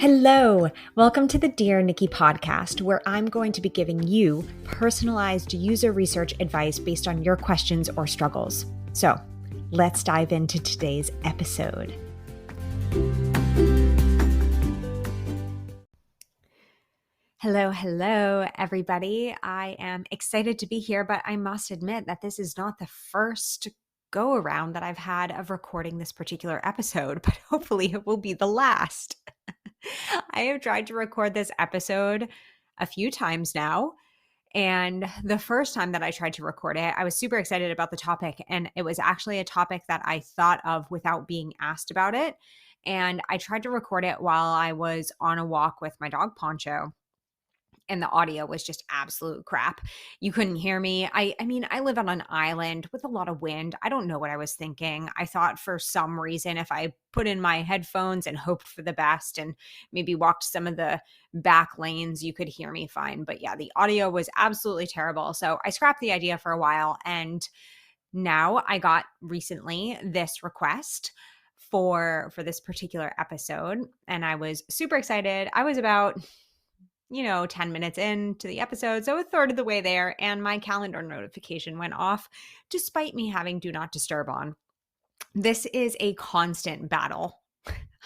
Hello, welcome to the Dear Nikki podcast, where I'm going to be giving you personalized user research advice based on your questions or struggles. So let's dive into today's episode. Hello, everybody. I am excited to be here, but I must admit that this is not the first go around that I've had of recording this particular episode, but hopefully it will be the last. I have tried to record this episode a few times now. And the first time that I tried to record it, I was super excited about the topic. And it was actually a topic that I thought of without being asked about it. And I tried to record it while I was on a walk with my dog Poncho. And the audio was just absolute crap. You couldn't hear me. I mean, I live on an island with a lot of wind. I don't know what I was thinking. I thought for some reason if I put in my headphones and hoped for the best and maybe walked some of the back lanes, you could hear me fine. But yeah, the audio was absolutely terrible. So I scrapped the idea for a while. And now I got recently this request for this particular episode. And I was super excited. I was about 10 minutes into the episode, so a third of the way there, and my calendar notification went off despite me having Do Not Disturb on. This is a constant battle.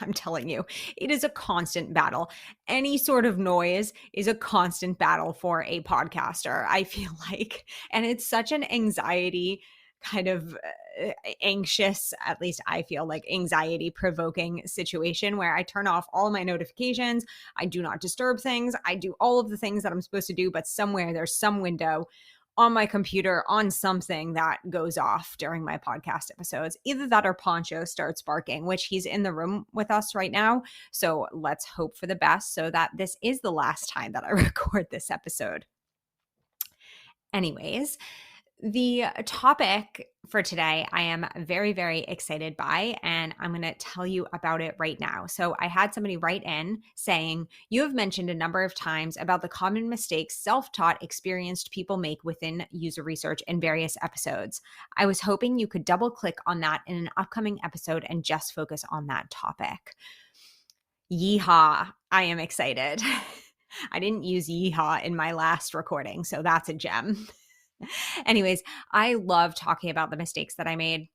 I'm telling you, it is a constant battle. Any sort of noise is a constant battle for a podcaster, I feel like. And it's such an anxiety kind of anxious, at least I feel like anxiety provoking situation where I turn off all my notifications. I do not disturb things. I do all of the things that I'm supposed to do, but somewhere there's some window on my computer on something that goes off during my podcast episodes. Either that or Poncho starts barking, which he's in the room with us right now. So let's hope for the best so that this is the last time that I record this episode. Anyways, the topic for today, I am very, very excited by, and I'm going to tell you about it right now. So I had somebody write in saying, you have mentioned a number of times about the common mistakes self-taught experienced people make within user research in various episodes. I was hoping you could double click on that in an upcoming episode and just focus on that topic. Yeehaw, I am excited. I didn't use yeehaw in my last recording, so that's a gem. Anyways, I love talking about the mistakes that I made.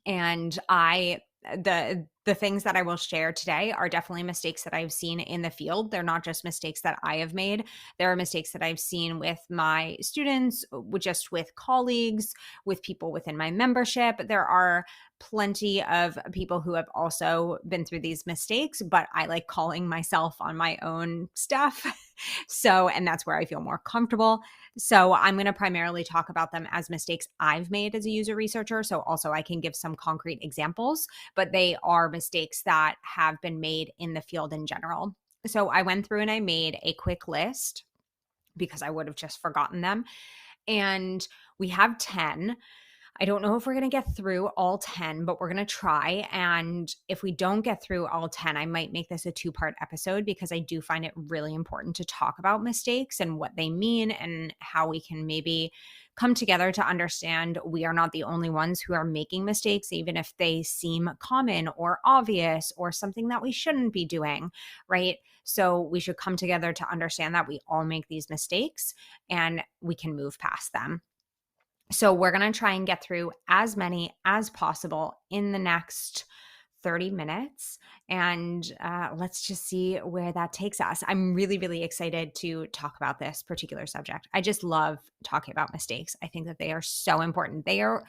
And the things that I will share today are definitely mistakes that I've seen in the field. They're not just mistakes that I have made. There are mistakes that I've seen with my students, just with colleagues, with people within my membership. There are plenty of people who have also been through these mistakes, but I like calling myself on my own stuff. And that's where I feel more comfortable. So I'm going to primarily talk about them as mistakes I've made as a user researcher. So also I can give some concrete examples, but they are mistakes that have been made in the field in general. So I went through and I made a quick list because I would have just forgotten them. And we have 10. I don't know if we're going to get through all 10, but we're going to try. And if we don't get through all 10, I might make this a 2-part episode because I do find it really important to talk about mistakes and what they mean and how we can maybe come together to understand we are not the only ones who are making mistakes, even if they seem common or obvious or something that we shouldn't be doing, right? So we should come together to understand that we all make these mistakes and we can move past them. So we're going to try and get through as many as possible in the next 30 minutes. And let's just see where that takes us. I'm really, really excited to talk about this particular subject. I just love talking about mistakes. I think that they are so important. They are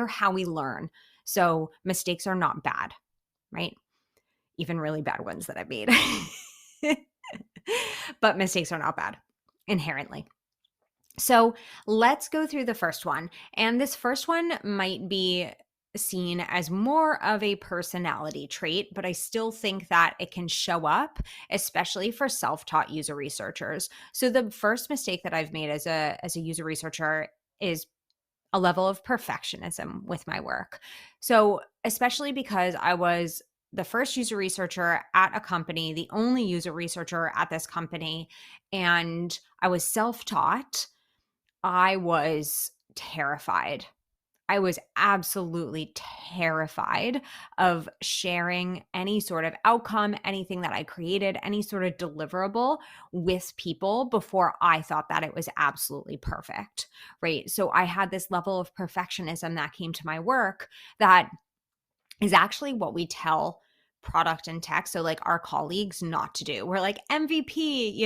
how we learn. So mistakes are not bad, right? Even really bad ones that I've made. But mistakes are not bad inherently. So let's go through the first one. And this first one might be seen as more of a personality trait, but I still think that it can show up, especially for self-taught user researchers. So the first mistake that I've made as a user researcher is a level of perfectionism with my work. So especially because I was the first user researcher at a company, the only user researcher at this company, and I was self-taught, I was terrified I was absolutely terrified of sharing any sort of outcome, anything that I created, any sort of deliverable with people before I thought that it was absolutely perfect, right? So I had this level of perfectionism that came to my work that is actually what we tell product and tech, so like our colleagues, not to do. We're like, MVP,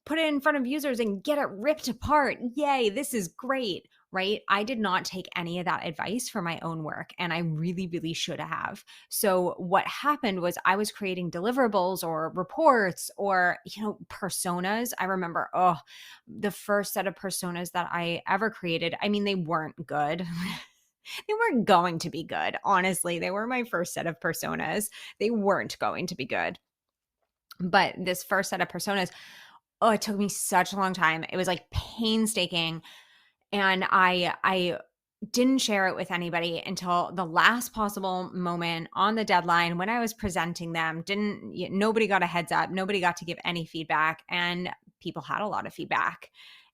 put it in front of users and get it ripped apart. Yay, this is great, right? I did not take any of that advice for my own work, and I really, really should have. So what happened was I was creating deliverables or reports or, personas. I remember, the first set of personas that I ever created, I mean, they weren't good. They weren't going to be good. Honestly, they were my first set of personas. They weren't going to be good. But this first set of personas, it took me such a long time. It was like painstaking. And I didn't share it with anybody until the last possible moment on the deadline when I was presenting them. Nobody got a heads up. Nobody got to give any feedback. And people had a lot of feedback.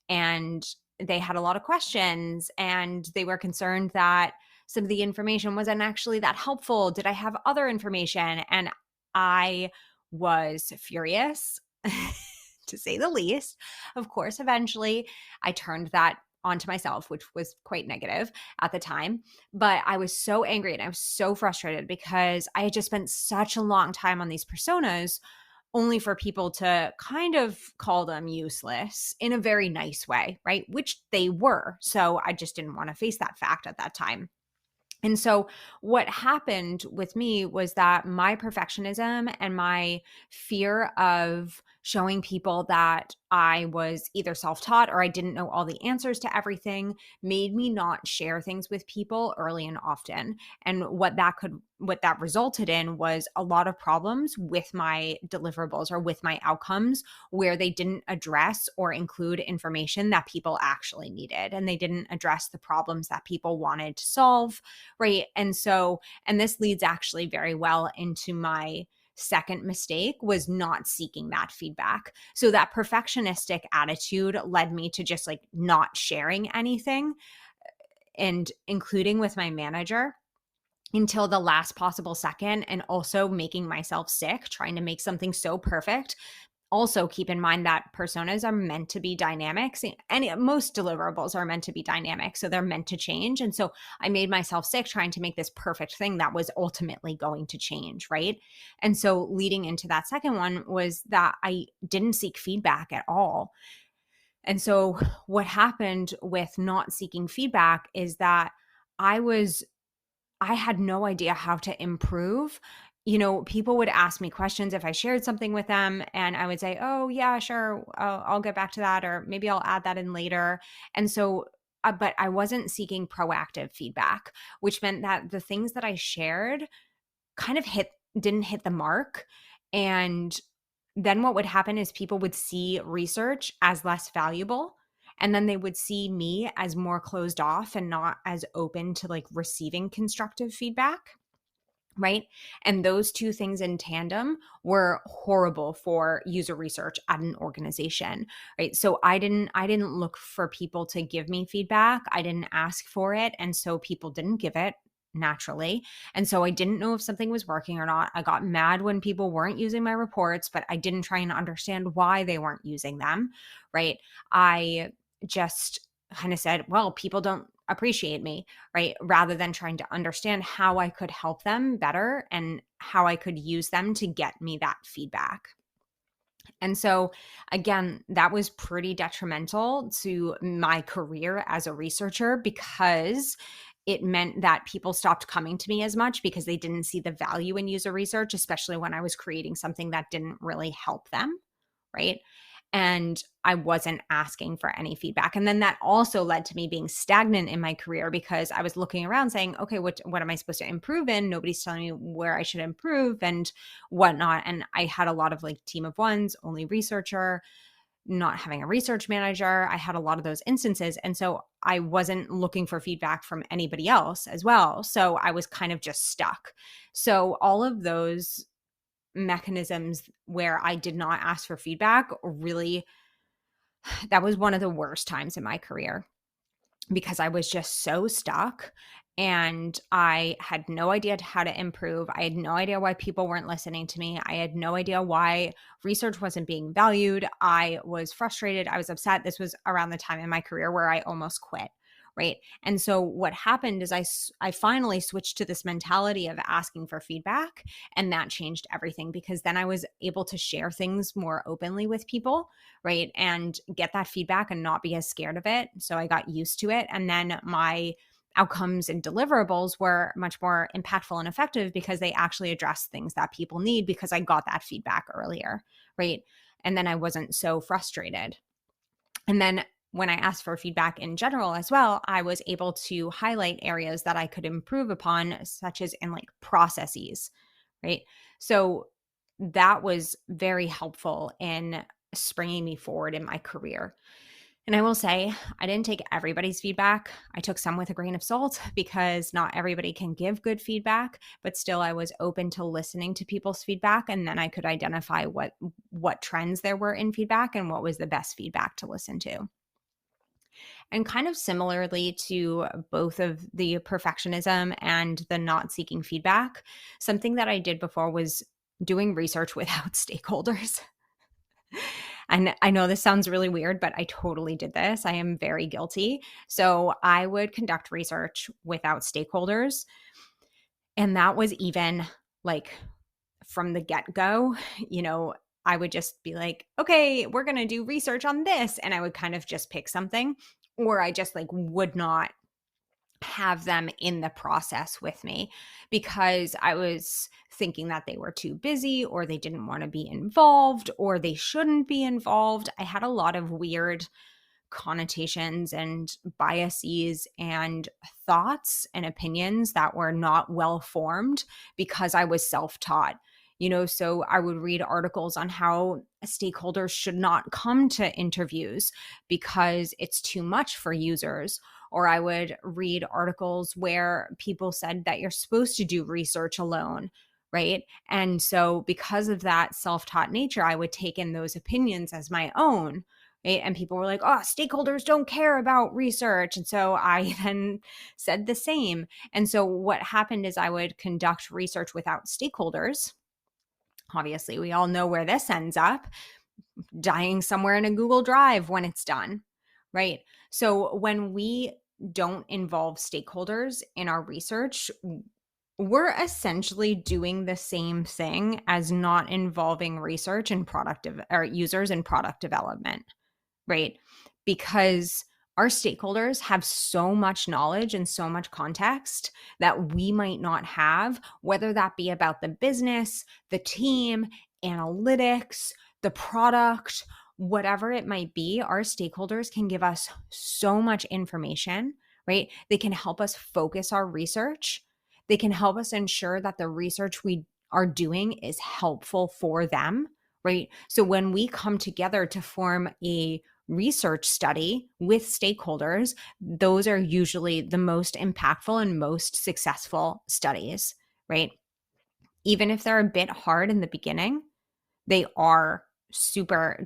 And they had a lot of questions, and they were concerned that some of the information wasn't actually that helpful. Did I have other information? And I was furious, to say the least. Of course, eventually I turned that onto myself, which was quite negative at the time. But I was so angry and I was so frustrated because I had just spent such a long time on these personas only for people to kind of call them useless in a very nice way, right? Which they were. So I just didn't want to face that fact at that time. And so what happened with me was that my perfectionism and my fear of showing people that I was either self-taught or I didn't know all the answers to everything made me not share things with people early and often. And what that resulted in was a lot of problems with my deliverables or with my outcomes where they didn't address or include information that people actually needed, and they didn't address the problems that people wanted to solve, right? And this leads actually very well into my second mistake, was not seeking that feedback. So that perfectionistic attitude led me to just like not sharing anything and including with my manager until the last possible second, and also making myself sick trying to make something so perfect. Also, keep in mind that personas are meant to be dynamic, and most deliverables are meant to be dynamic. So they're meant to change. And so I made myself sick trying to make this perfect thing that was ultimately going to change, right? And so leading into that second one was that I didn't seek feedback at all. And so what happened with not seeking feedback is that I was I had no idea how to improve. People would ask me questions if I shared something with them, and I would say, "Oh, yeah, sure. I'll get back to that, or maybe I'll add that in later." And so, but I wasn't seeking proactive feedback, which meant that the things that I shared kind of didn't hit the mark. And then what would happen is people would see research as less valuable, and then they would see me as more closed off and not as open to like receiving constructive feedback, right? And those two things in tandem were horrible for user research at an organization, right? So I didn't look for people to give me feedback. I didn't ask for it, and so people didn't give it naturally. And so I didn't know if something was working or not. I got mad when people weren't using my reports, but I didn't try and understand why they weren't using them, right? I just kind of said, well, people don't appreciate me, right? Rather than trying to understand how I could help them better and how I could use them to get me that feedback. And so, again, that was pretty detrimental to my career as a researcher because it meant that people stopped coming to me as much because they didn't see the value in user research, especially when I was creating something that didn't really help them, right? And I wasn't asking for any feedback. And then that also led to me being stagnant in my career because I was looking around saying, okay, what am I supposed to improve in? Nobody's telling me where I should improve and whatnot. And I had a lot of like team of ones, only researcher, not having a research manager. I had a lot of those instances. And so I wasn't looking for feedback from anybody else as well. So I was kind of just stuck. So all of those mechanisms where I did not ask for feedback, really, that was one of the worst times in my career. because I was just so stuck and I had no idea how to improve. I had no idea why people weren't listening to me. I had no idea why research wasn't being valued. I was frustrated. I was upset. This was around the time in my career where I almost quit. Right. And so what happened is I finally switched to this mentality of asking for feedback. And that changed everything because then I was able to share things more openly with people, right? And get that feedback and not be as scared of it. So I got used to it. And then my outcomes and deliverables were much more impactful and effective because they actually addressed things that people need because I got that feedback earlier, right? And then I wasn't so frustrated. And then when I asked for feedback in general as well, I was able to highlight areas that I could improve upon, such as in like processes, right? So that was very helpful in springing me forward in my career. And I will say, I didn't take everybody's feedback. I took some with a grain of salt because not everybody can give good feedback, but still I was open to listening to people's feedback, and then I could identify what trends there were in feedback and what was the best feedback to listen to. And kind of similarly to both of the perfectionism and the not seeking feedback, something that I did before was doing research without stakeholders. And I know this sounds really weird, but I totally did this. I am very guilty. So I would conduct research without stakeholders. And that was even like from the get go, I would just be like, okay, we're going to do research on this. And I would kind of just pick something, or I just like would not have them in the process with me because I was thinking that they were too busy or they didn't want to be involved or they shouldn't be involved. I had a lot of weird connotations and biases and thoughts and opinions that were not well formed because I was self-taught. So I would read articles on how stakeholders should not come to interviews because it's too much for users. Or I would read articles where people said that you're supposed to do research alone, right? And so because of that self-taught nature, I would take in those opinions as my own. Right? And people were like, oh, stakeholders don't care about research. And so I then said the same. And so what happened is I would conduct research without stakeholders. Obviously, we all know where this ends up, dying somewhere in a Google Drive when it's done, right? So when we don't involve stakeholders in our research, we're essentially doing the same thing as not involving research and or users in product development, right? Because our stakeholders have so much knowledge and so much context that we might not have, whether that be about the business, the team, analytics, the product, whatever it might be. Our stakeholders can give us so much information, right? They can help us focus our research. They can help us ensure that the research we are doing is helpful for them, right? So when we come together to form a research study with stakeholders, those are usually the most impactful and most successful studies, right? Even if they're a bit hard in the beginning, they are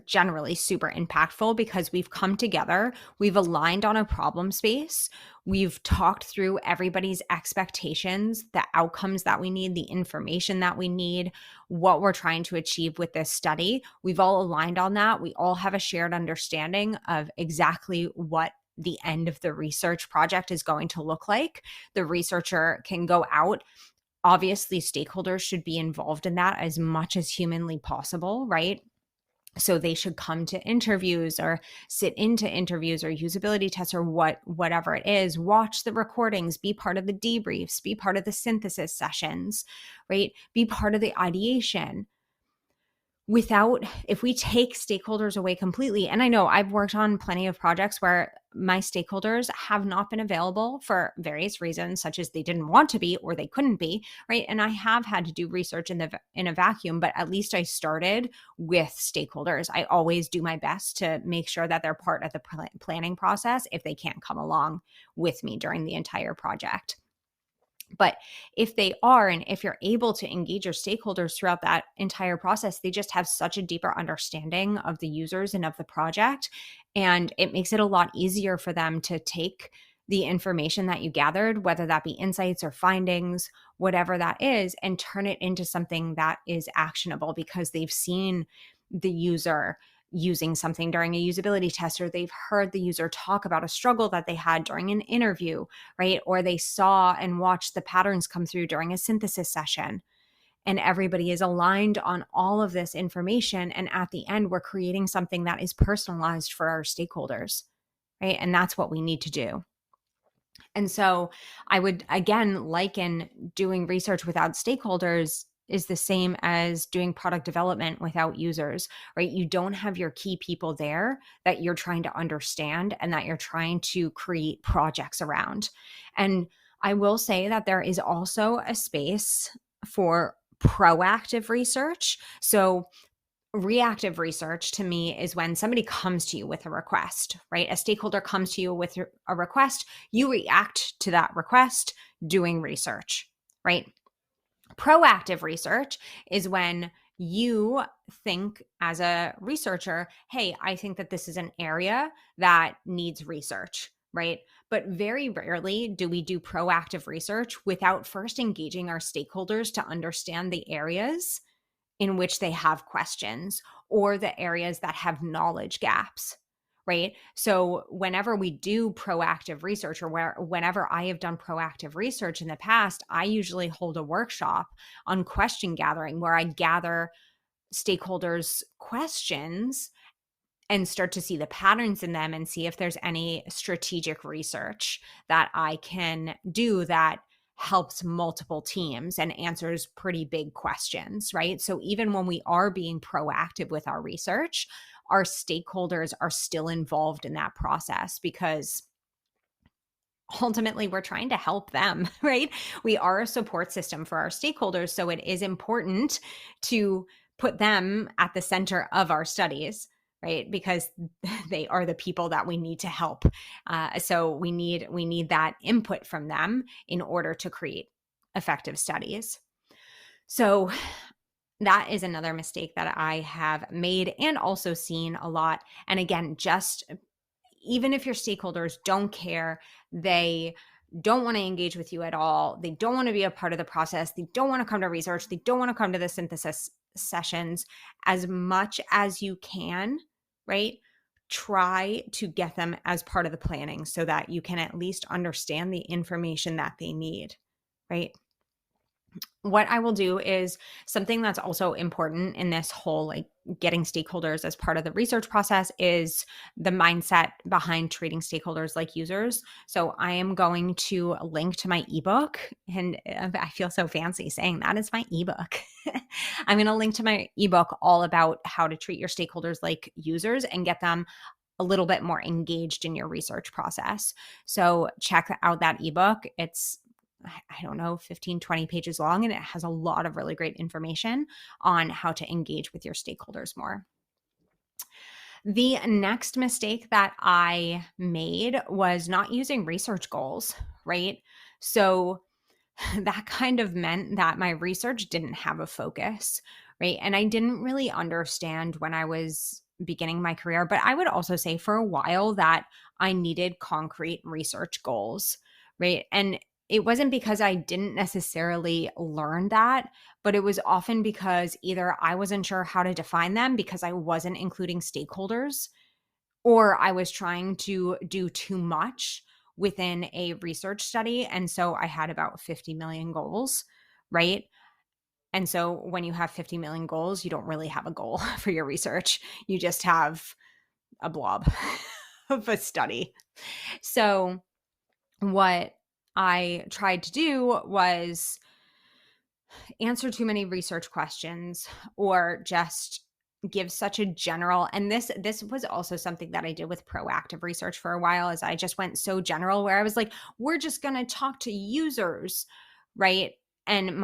generally super impactful because we've come together, we've aligned on a problem space, we've talked through everybody's expectations, the outcomes that we need, the information that we need, what we're trying to achieve with this study. We've all aligned on that. We all have a shared understanding of exactly what the end of the research project is going to look like. The researcher can go out. Obviously, stakeholders should be involved in that as much as humanly possible, right? So they should come to interviews or sit into interviews or usability tests or whatever it is, watch the recordings, be part of the debriefs, be part of the synthesis sessions, right? Be part of the ideation. If we take stakeholders away completely, and I know I've worked on plenty of projects where my stakeholders have not been available for various reasons, such as they didn't want to be or they couldn't be, right? And I have had to do research in a vacuum, but at least I started with stakeholders. I always do my best to make sure that they're part of the planning process if they can't come along with me during the entire project. But if they are, and if you're able to engage your stakeholders throughout that entire process, they just have such a deeper understanding of the users and of the project. And it makes it a lot easier for them to take the information that you gathered, whether that be insights or findings, whatever that is, and turn it into something that is actionable because they've seen the user using something during a usability test, or they've heard the user talk about a struggle that they had during an interview, right? Or they saw and watched the patterns come through during a synthesis session. And everybody is aligned on all of this information. And at the end, we're creating something that is personalized for our stakeholders, right? And that's what we need to do. And so I would, again, liken doing research without stakeholders is the same as doing product development without users, right? You don't have your key people there that you're trying to understand and that you're trying to create projects around. And I will say that there is also a space for proactive research. So reactive research to me is when somebody comes to you with a request, right? A stakeholder comes to you with a request, you react to that request doing research, right? Proactive research is when you think as a researcher, hey, I think that this is an area that needs research, right? But very rarely do we do proactive research without first engaging our stakeholders to understand the areas in which they have questions or the areas that have knowledge gaps, right? So whenever we do proactive research, or whenever I have done proactive research in the past, I usually hold a workshop on question gathering where I gather stakeholders' questions and start to see the patterns in them and see if there's any strategic research that I can do that helps multiple teams and answers pretty big questions, right? So even when we are being proactive with our research, our stakeholders are still involved in that process because ultimately we're trying to help them, right? We are a support system for our stakeholders. So it is important to put them at the center of our studies, right? Because they are the people that we need to help. So we need that input from them in order to create effective studies. So that is another mistake that I have made and also seen a lot. And again, just even if your stakeholders don't care, they don't want to engage with you at all, they don't want to be a part of the process, they don't want to come to research, they don't want to come to the synthesis sessions, as much as you can, right? Try to get them as part of the planning so that you can at least understand the information that they need, right? What I will do is something that's also important in this whole like getting stakeholders as part of the research process is the mindset behind treating stakeholders like users. So I am going to link to my ebook, and I feel so fancy saying that it's my ebook. I'm going to link to my ebook all about how to treat your stakeholders like users and get them a little bit more engaged in your research process. So check out that ebook. It's I don't know, 15, 20 pages long, and it has a lot of really great information on how to engage with your stakeholders more. The next mistake that I made was not using research goals, right? So that kind of meant that my research didn't have a focus, right? And I didn't really understand when I was beginning my career, but I would also say for a while that I needed concrete research goals, right? And it wasn't because I didn't necessarily learn that, but it was often because either I wasn't sure how to define them because I wasn't including stakeholders, or I was trying to do too much within a research study. And so I had about 50 million goals, right? And so when you have 50 million goals, you don't really have a goal for your research. You just have a blob of a study. So what I tried to do was answer too many research questions or just give such a general, and this was also something that I did with proactive research for a while, is I just went so general where I was like, we're just going to talk to users, right? And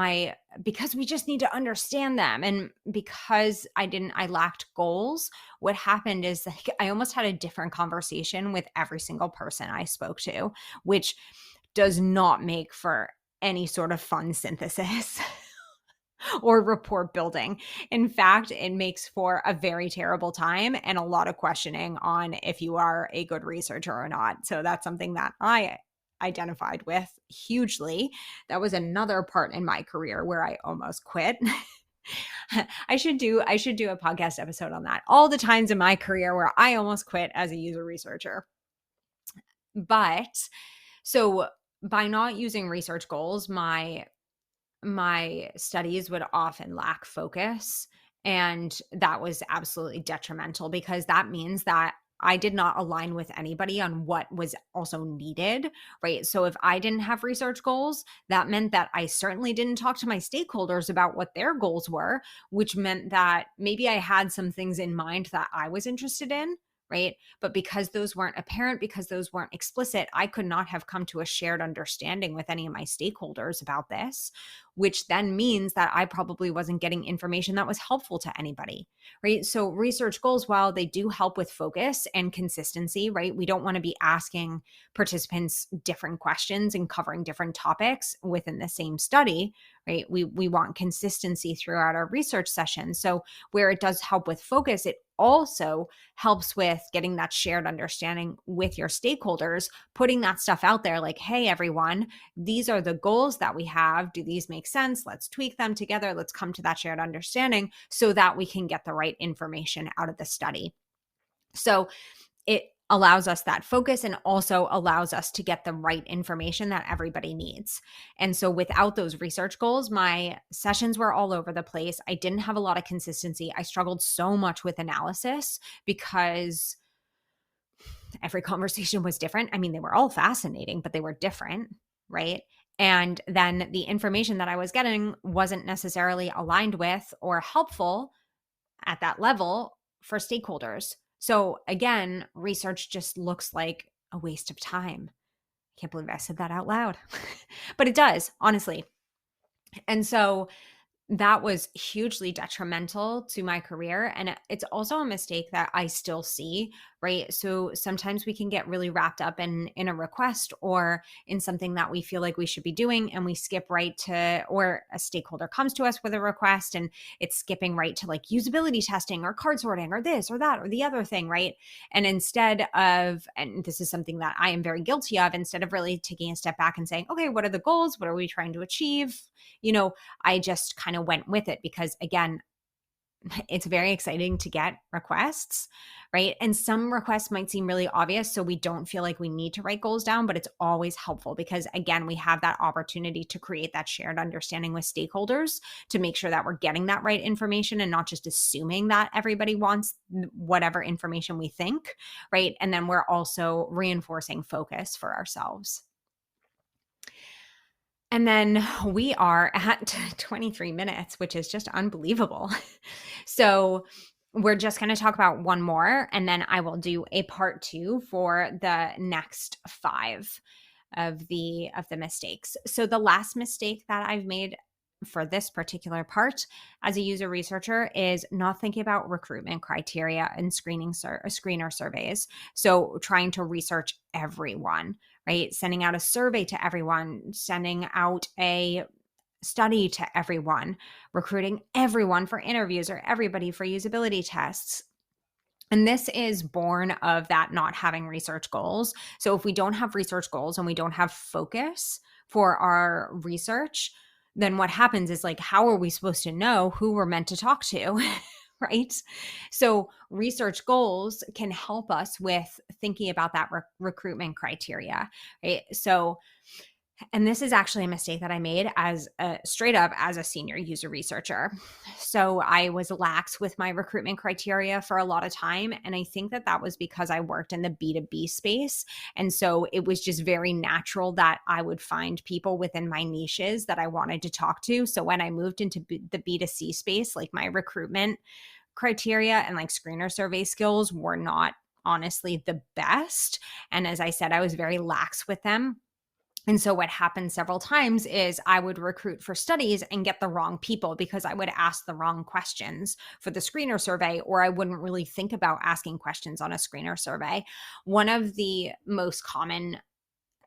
because we just need to understand them, and because I lacked goals, what happened is like I almost had a different conversation with every single person I spoke to, which does not make for any sort of fun synthesis or report building. In fact, it makes for a very terrible time and a lot of questioning on if you are a good researcher or not. So that's something that I identified with hugely. That was another part in my career where I almost quit. I should do a podcast episode on that. All the times in my career where I almost quit as a user researcher. But so by not using research goals, my studies would often lack focus, and that was absolutely detrimental because that means that I did not align with anybody on what was also needed, right? So if I didn't have research goals, that meant that I certainly didn't talk to my stakeholders about what their goals were, which meant that maybe I had some things in mind that I was interested in, right? But because those weren't apparent, because those weren't explicit, I could not have come to a shared understanding with any of my stakeholders about this, which then means that I probably wasn't getting information that was helpful to anybody, right? So research goals, while they do help with focus and consistency, right? We don't want to be asking participants different questions and covering different topics within the same study, right? We want consistency throughout our research sessions. So where it does help with focus, it also helps with getting that shared understanding with your stakeholders, putting that stuff out there like, hey, everyone, these are the goals that we have. Do these make sense? Let's tweak them together. Let's come to that shared understanding so that we can get the right information out of the study. So it allows us that focus and also allows us to get the right information that everybody needs. And so without those research goals, my sessions were all over the place. I didn't have a lot of consistency. I struggled so much with analysis because every conversation was different. I mean, they were all fascinating, but they were different, right? And then the information that I was getting wasn't necessarily aligned with or helpful at that level for stakeholders. So again, research just looks like a waste of time. I can't believe I said that out loud, but it does, honestly. And so that was hugely detrimental to my career. And it's also a mistake that I still see, right? So sometimes we can get really wrapped up in a request or in something that we feel like we should be doing, and we skip right to, or a stakeholder comes to us with a request and it's skipping right to like usability testing or card sorting or this or that or the other thing, right? And instead of, and this is something that I am very guilty of, instead of really taking a step back and saying, okay, what are the goals? What are we trying to achieve? I just kind of went with it because, again, it's very exciting to get requests, right? And some requests might seem really obvious, so we don't feel like we need to write goals down, but it's always helpful because, again, we have that opportunity to create that shared understanding with stakeholders to make sure that we're getting that right information and not just assuming that everybody wants whatever information we think, right? And then we're also reinforcing focus for ourselves. And then we are at 23 minutes, which is just unbelievable. So we're just going to talk about one more, and then I will do a part 2 for the next 5 of the mistakes. So the last mistake that I've made for this particular part as a user researcher is not thinking about recruitment criteria and screener surveys. So trying to research everyone, right? Sending out a survey to everyone, sending out a study to everyone, recruiting everyone for interviews or everybody for usability tests. And this is born of that not having research goals. So if we don't have research goals and we don't have focus for our research, then what happens is like, how are we supposed to know who we're meant to talk to? Right? So research goals can help us with thinking about that recruitment criteria, right? So, and this is actually a mistake that I made as straight up as a senior user researcher. So I was lax with my recruitment criteria for a lot of time. And I think that that was because I worked in the B2B space. And so it was just very natural that I would find people within my niches that I wanted to talk to. So when I moved into the B2C space, like my recruitment criteria and like screener survey skills were not honestly the best. And as I said, I was very lax with them. And so what happened several times is I would recruit for studies and get the wrong people because I would ask the wrong questions for the screener survey, or I wouldn't really think about asking questions on a screener survey. One of the most common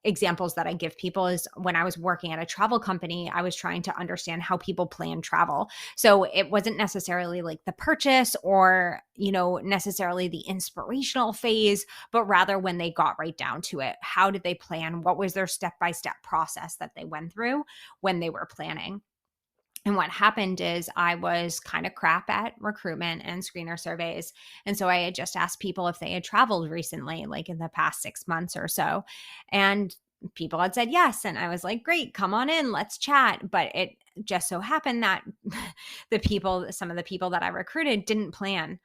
examples that I give people is when I was working at a travel company, I was trying to understand how people plan travel. So it wasn't necessarily like the purchase or, necessarily the inspirational phase, but rather when they got right down to it, how did they plan? What was their step-by-step process that they went through when they were planning? And what happened is I was kind of crap at recruitment and screener surveys. And so I had just asked people if they had traveled recently, like in the past 6 months or so. And people had said yes. And I was like, great, come on in, let's chat. But it just so happened that some of the people that I recruited didn't plan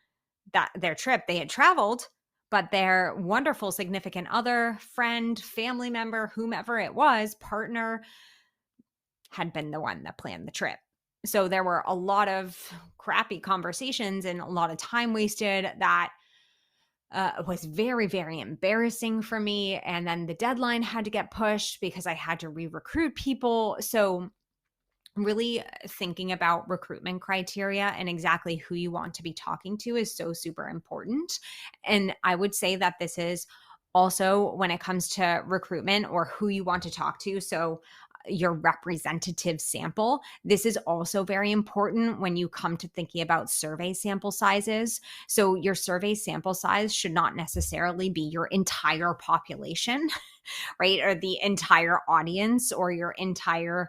their trip. They had traveled, but their wonderful significant other, friend, family member, whomever it was, partner, had been the one that planned the trip. So there were a lot of crappy conversations and a lot of time wasted that was very, very embarrassing for me. And then the deadline had to get pushed because I had to re-recruit people. So really thinking about recruitment criteria and exactly who you want to be talking to is so super important. And I would say that this is also when it comes to recruitment or who you want to talk to. So your representative sample. This is also very important when you come to thinking about survey sample sizes. So your survey sample size should not necessarily be your entire population, right? Or the entire audience or your entire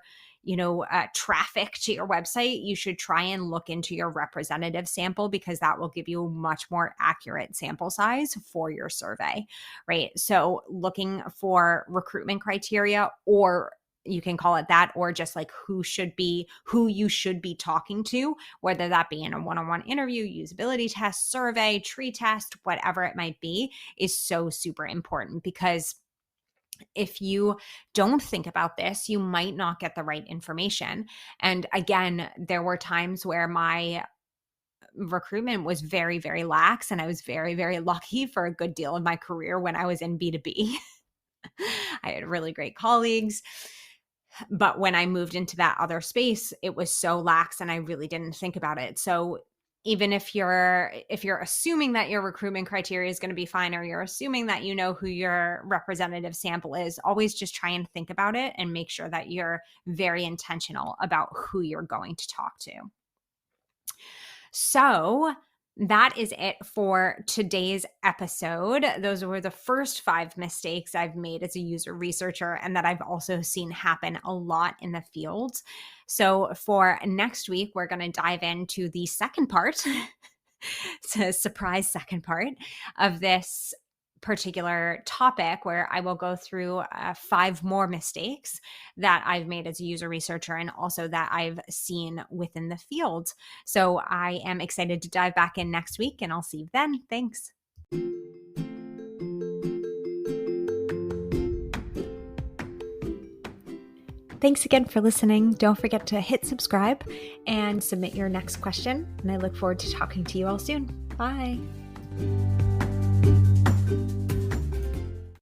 traffic to your website. You should try and look into your representative sample because that will give you a much more accurate sample size for your survey, right? So looking for recruitment criteria, or you can call it that, or just like who you should be talking to, whether that be in a one-on-one interview, usability test, survey, tree test, whatever it might be, is so super important. Because if you don't think about this, you might not get the right information. And again, there were times where my recruitment was very, very lax, and I was very, very lucky for a good deal of my career when I was in B2B. I had really great colleagues. But when I moved into that other space, it was so lax and I really didn't think about it. So even if you're assuming that your recruitment criteria is going to be fine, or you're assuming that you know who your representative sample is, always just try and think about it and make sure that you're very intentional about who you're going to talk to. So that is it for today's episode. Those were the first 5 mistakes I've made as a user researcher and that I've also seen happen a lot in the field. So for next week, we're going to dive into the second part. It's a surprise second part of this particular topic where I will go through 5 more mistakes that I've made as a user researcher and also that I've seen within the field. So I am excited to dive back in next week, and I'll see you then. Thanks. Thanks again for listening. Don't forget to hit subscribe and submit your next question. And I look forward to talking to you all soon. Bye.